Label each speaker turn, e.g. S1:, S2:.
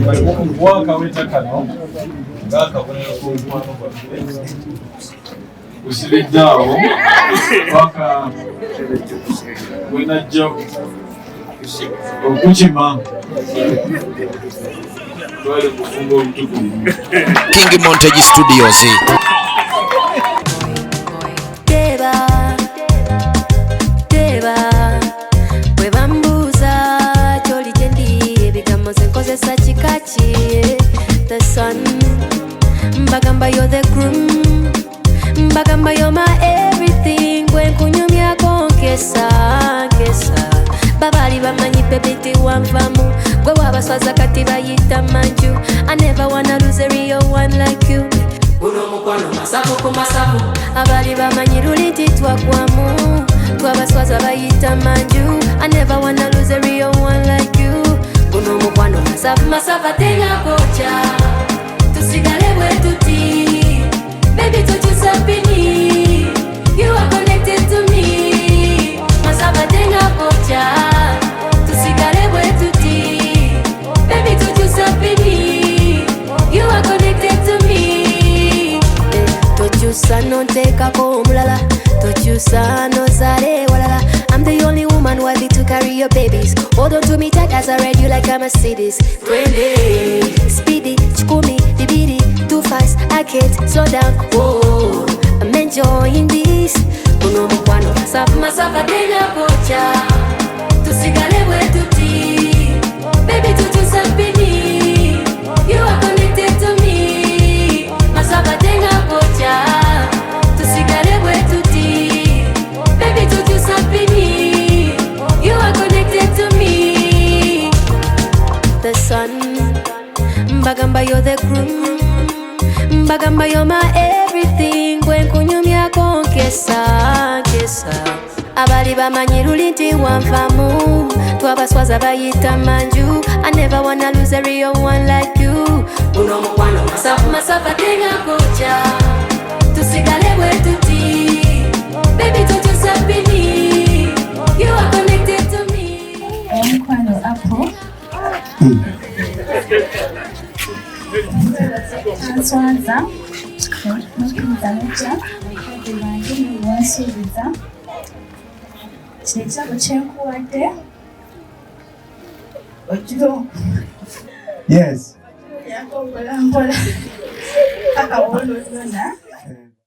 S1: Waka weta kano ngaka bonero ko mwana kwa usilidao waka wena jo okuchima wale kufungo mtuku
S2: King Montage Studios.
S3: The son, Mbagamba, you're the groom. Mbagamba, you're my everything. When kunyumya konkesa, kesa. Babali bamanyi pebiti wanfamu. Gwe wabaswaza kati bayita manju. I never wanna lose a real one like you. Uno mukwano masafu kumasafu. Abali bamanyi luliti twakwamu. Twabaswaza bayita manju. I never wanna lose a real one like you. Uno mukwano masafu masafu atenga kocha. Tusigale wetuti. Baby tutusapini. You are connected to me. Masafu atenga kocha. Tusigale wetuti. Baby tutusapini. You are connected to me. Tochusa no teka ko mulala. Tochusa no zare walala. I'm the only woman worthy to carry your babies. Hold on to me tight as I ride you like a Mercedes. 20, speedy, chukumi, dibidi, too fast, I can't slow down. Whoa, I'm enjoying this. Uno mukwano masafu masafu atenga kocha. Tusigale wetuti. Baby tutusapini. You are connected to me. Masafu atenga kocha. Tusigale wetuti. Baby tutusapini. You are connected to me. The sun, Mbagamba, you're the groom. Mbagamba, you're my everything. When kunyumya konkesa, kesa. Abali bamanyi luliti wanfamu. Twabaswaza bayita manju. I never wanna lose a real one like you. Uno mukwano masafu masafu atenga kocha. Tusigale wetuti. Baby tutusapini. You are connected to me.
S4: Mukwano apo. Answanza. Mukwano mucha. Kubangi wansubiza. Chechako chenkuwadde. Ojiro.
S5: Yes.
S4: Yakobola mpola. Akawondo zona.